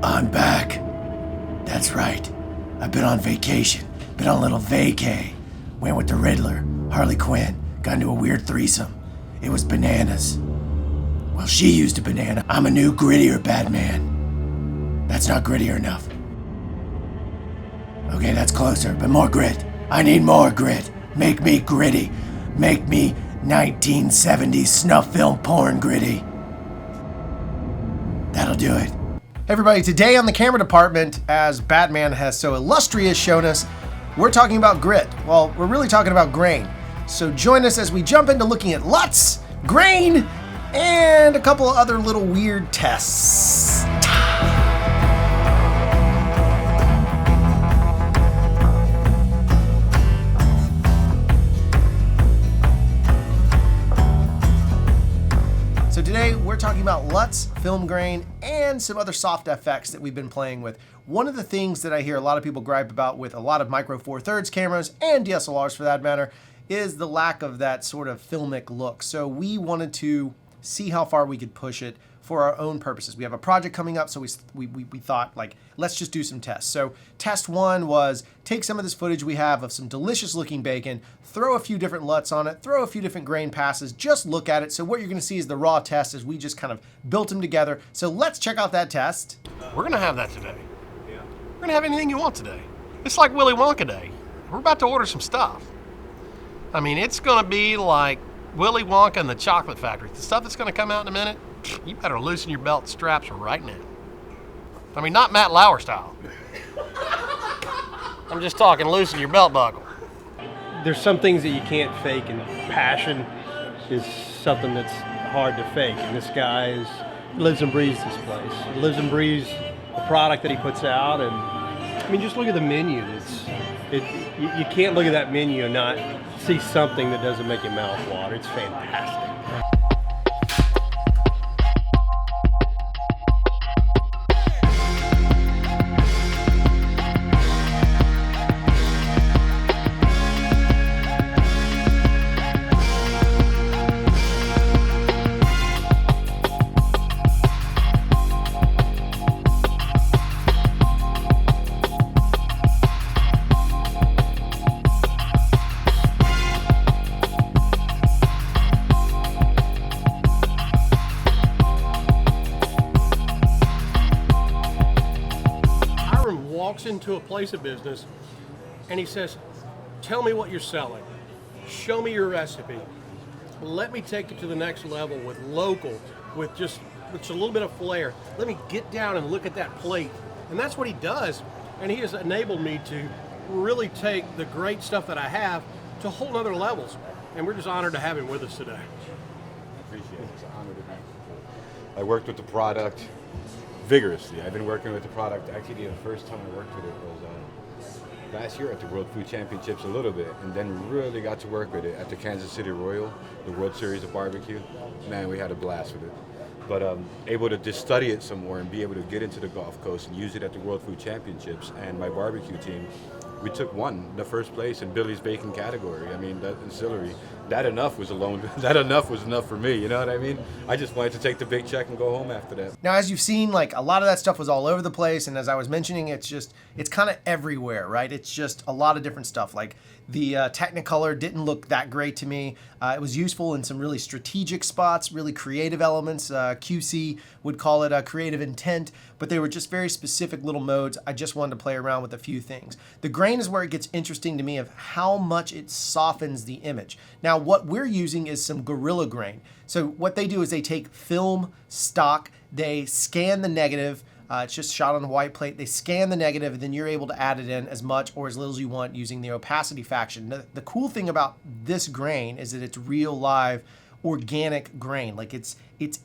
I'm back. That's right. I've been on vacation. Been on a little vacay. Went with the Riddler, Harley Quinn. Got into a weird threesome. It was bananas. Well, she used a banana. I'm a new grittier Batman. That's not grittier enough. Okay, that's closer, but more grit. I need more grit. Make me gritty. Make me 1970s snuff film porn gritty. That'll do it. Hey everybody, today on the camera department, as Batman has so illustrious shown us, we're talking about grit. Well, we're really talking about grain. So join us as we jump into looking at LUTs, grain, and a couple of other little weird tests. So today we're talking about LUTs, film grain, and some other soft FX that we've been playing with. One of the things that I hear a lot of people gripe about with a lot of micro four thirds cameras and DSLRs for that matter is the lack of that sort of filmic look. So we wanted to see how far we could push it for our own purposes. We have a project coming up, so we thought, like, let's just do some tests. So test one was take some of this footage we have of some delicious looking bacon, throw a few different LUTs on it, throw a few different grain passes, just look at it. So what you're gonna see is the raw test as we just kind of built them together. So let's check out that test. We're gonna have that today. We're gonna have anything you want today. It's like Willy Wonka Day. We're about to order some stuff. I mean, it's gonna be like Willy Wonka and the Chocolate Factory. The stuff that's gonna come out in a minute, you better loosen your belt straps right now. I mean, not Matt Lauer style. I'm just talking loosen your belt buckle. There's some things that you can't fake, and passion is something that's hard to fake. And this guy lives and breathes this place. He lives and breathes the product that he puts out. And I mean, just look at the menu. You can't look at that menu and not see something that doesn't make your mouth water. It's fantastic. Walks into a place of business and he says, tell me what you're selling. Show me your recipe. Let me take it to the next level with local, with just a little bit of flair. Let me get down and look at that plate. And that's what he does. And he has enabled me to really take the great stuff that I have to whole nother levels. And we're just honored to have him with us today. Appreciate it. It's an honor to be. I worked with the product vigorously. I've been working with the product. Actually, the first time I worked with it was last year at the World Food Championships a little bit, and then really got to work with it at the Kansas City Royal, the World Series of Barbecue. Man, we had a blast with it. But able to just study it some more and be able to get into the Gulf Coast and use it at the World Food Championships, and my barbecue team, we took the first place in Billy's Bacon category. I mean, that ancillary, that enough was enough for me, you know what I mean? I just wanted to take the big check and go home after that. Now, as you've seen, like, a lot of that stuff was all over the place, and as I was mentioning, it's kind of everywhere, right? It's just a lot of different stuff. Like, the Technicolor didn't look that great to me. It was useful in some really strategic spots, really creative elements. QC would call it a creative intent, but they were just very specific little modes. I just wanted to play around with a few things. The grain is where it gets interesting to me of how much it softens the image. Now, what we're using is some Gorilla Grain. So what they do is they take film stock, they scan the negative, it's just shot on a white plate. They scan the negative, and then you're able to add it in as much or as little as you want using the opacity faction. The cool thing about this grain is that it's real live organic grain. Like, it's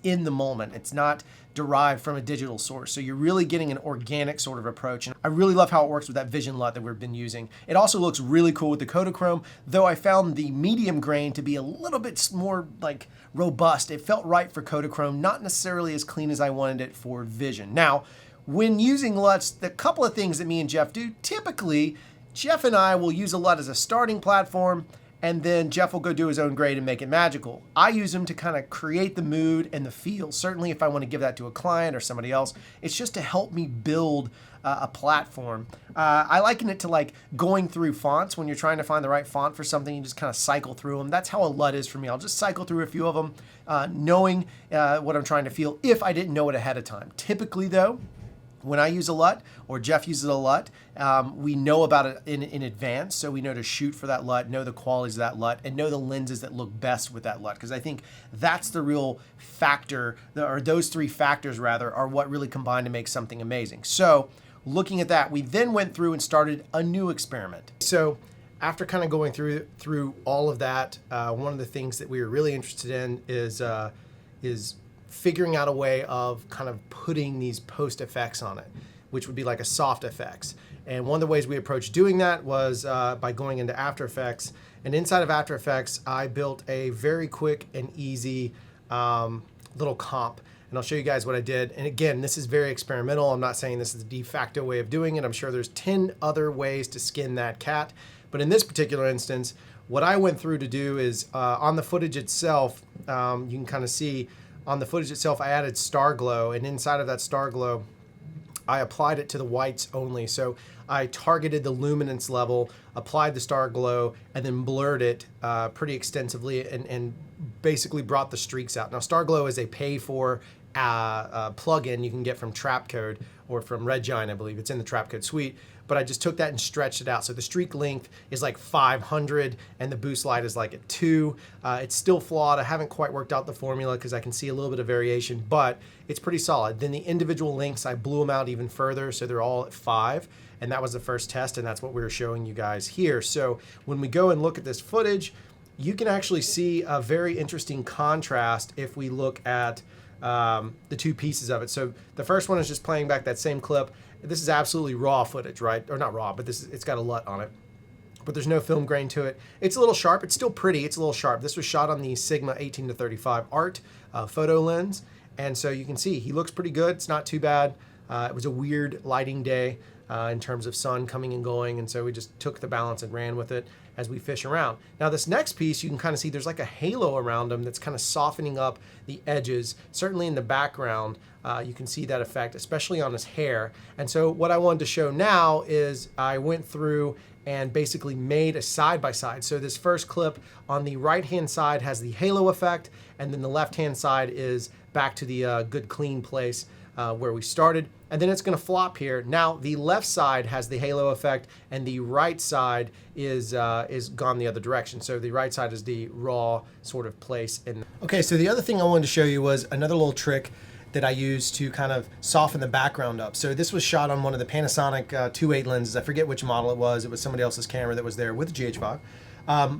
in the moment. It's not derived from a digital source. So you're really getting an organic sort of approach. And I really love how it works with that Vision LUT that we've been using. It also looks really cool with the Kodachrome, though I found the medium grain to be a little bit more like robust. It felt right for Kodachrome, not necessarily as clean as I wanted it for Vision. Now, when using LUTs, the couple of things that me and Jeff do, typically, Jeff and I will use a LUT as a starting platform, and then Jeff will go do his own grade and make it magical. I use them to kind of create the mood and the feel. Certainly if I want to give that to a client or somebody else, it's just to help me build a platform. I liken it to like going through fonts. When you're trying to find the right font for something, you just kind of cycle through them. That's how a LUT is for me. I'll just cycle through a few of them, knowing what I'm trying to feel if I didn't know it ahead of time. Typically though, when I use a LUT or Jeff uses a LUT, we know about it in advance, so we know to shoot for that LUT, know the qualities of that LUT, and know the lenses that look best with that LUT, because I think that's the real factor, or those three factors rather, are what really combine to make something amazing. So looking at that, we then went through and started a new experiment. So after kind of going through all of that, one of the things that we were really interested in is figuring out a way of kind of putting these post effects on it, which would be like a soft effects. And one of the ways we approached doing that was by going into After Effects. And inside of After Effects, I built a very quick and easy little comp. And I'll show you guys what I did. And again, this is very experimental. I'm not saying this is the de facto way of doing it. I'm sure there's 10 other ways to skin that cat. But in this particular instance, what I went through to do is on the footage itself, you can kind of see on the footage itself, I added star glow, and inside of that star glow, I applied it to the whites only. So I targeted the luminance level, applied the star glow, and then blurred it pretty extensively and basically brought the streaks out. Now, star glow is a pay-for plugin you can get from Trapcode or from Red Giant, I believe. It's in the Trapcode suite. But I just took that and stretched it out. So the streak length is like 500 and the boost light is like at 2. It's still flawed. I haven't quite worked out the formula because I can see a little bit of variation, but it's pretty solid. Then the individual lengths, I blew them out even further, so they're all at 5. And that was the first test, and that's what we were showing you guys here. So when we go and look at this footage, you can actually see a very interesting contrast if we look at the two pieces of it. So the first one is just playing back that same clip. This is absolutely raw footage, right? Or not raw, but it's got a LUT on it. But there's no film grain to it. It's a little sharp. It's still pretty. It's a little sharp. This was shot on the Sigma 18-35 Art photo lens. And so you can see he looks pretty good. It's not too bad. It was a weird lighting day in terms of sun coming and going. And so we just took the balance and ran with it as we fish around. Now this next piece, you can kind of see there's like a halo around him that's kind of softening up the edges. Certainly in the background, you can see that effect, especially on his hair. And so what I wanted to show now is I went through and basically made a side-by-side. So this first clip on the right-hand side has the halo effect, and then the left-hand side is back to the good clean place where we started. And then it's gonna flop here. Now the left side has the halo effect and the right side is gone the other direction. So the right side is the raw sort of place. Okay, so the other thing I wanted to show you was another little trick that I used to kind of soften the background up. So this was shot on one of the Panasonic 2.8 lenses. I forget which model it was. It was somebody else's camera that was there with the GH5.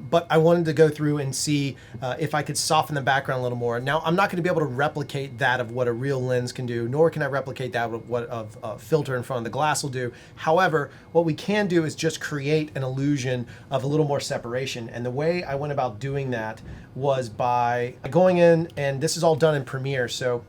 But I wanted to go through and see if I could soften the background a little more. Now, I'm not going to be able to replicate that of what a real lens can do, nor can I replicate that of what a filter in front of the glass will do. However, what we can do is just create an illusion of a little more separation. And the way I went about doing that was by going in, and this is all done in Premiere. So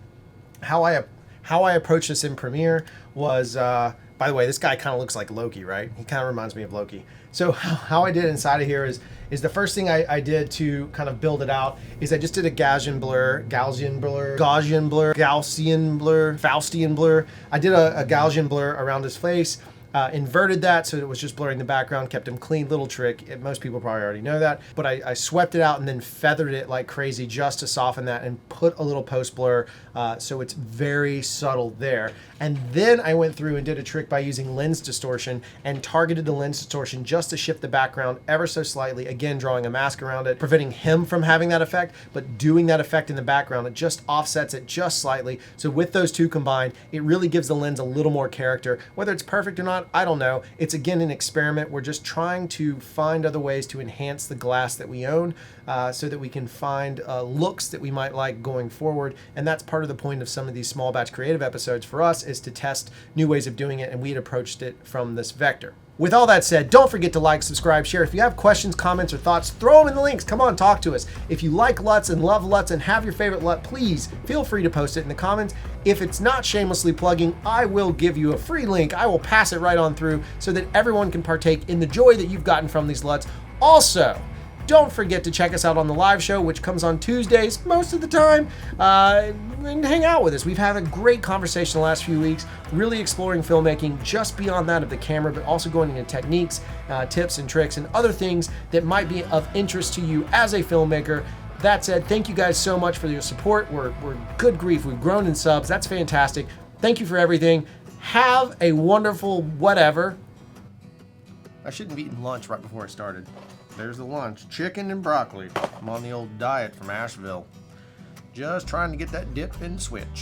how I approached this in Premiere was, by the way, this guy kind of looks like Loki, right? He kind of reminds me of Loki. So how I did inside of here is the first thing I did to kind of build it out is I just did a Gaussian blur. I did a Gaussian blur around his face. Inverted that so it was just blurring the background, kept him clean. Little trick, most people probably already know that, but I swept it out and then feathered it like crazy just to soften that and put a little post blur so it's very subtle there. And then I went through and did a trick by using lens distortion and targeted the lens distortion just to shift the background ever so slightly, again drawing a mask around it, preventing him from having that effect, but doing that effect in the background. It just offsets it just slightly. So with those two combined, it really gives the lens a little more character. Whether it's perfect or not, I don't know. It's again an experiment. We're just trying to find other ways to enhance the glass that we own so that we can find looks that we might like going forward. And that's part of the point of some of these small batch creative episodes for us, is to test new ways of doing it, and we had approached it from this vector. With all that said, don't forget to like, subscribe, share. If you have questions, comments, or thoughts, throw them in the links. Come on, talk to us. If you like LUTs and love LUTs and have your favorite LUT, please feel free to post it in the comments. If it's not shamelessly plugging, I will give you a free link. I will pass it right on through so that everyone can partake in the joy that you've gotten from these LUTs. Also, Don't forget to check us out on the live show, which comes on Tuesdays most of the time, and hang out with us. We've had a great conversation the last few weeks, really exploring filmmaking just beyond that of the camera, but also going into techniques, tips and tricks, and other things that might be of interest to you as a filmmaker. That said, thank you guys so much for your support. We're good grief. We've grown in subs. That's fantastic. Thank you for everything. Have a wonderful whatever. I shouldn't have eaten lunch right before I started. There's the lunch. Chicken and broccoli. I'm on the old diet from Asheville. Just trying to get that dip and switch.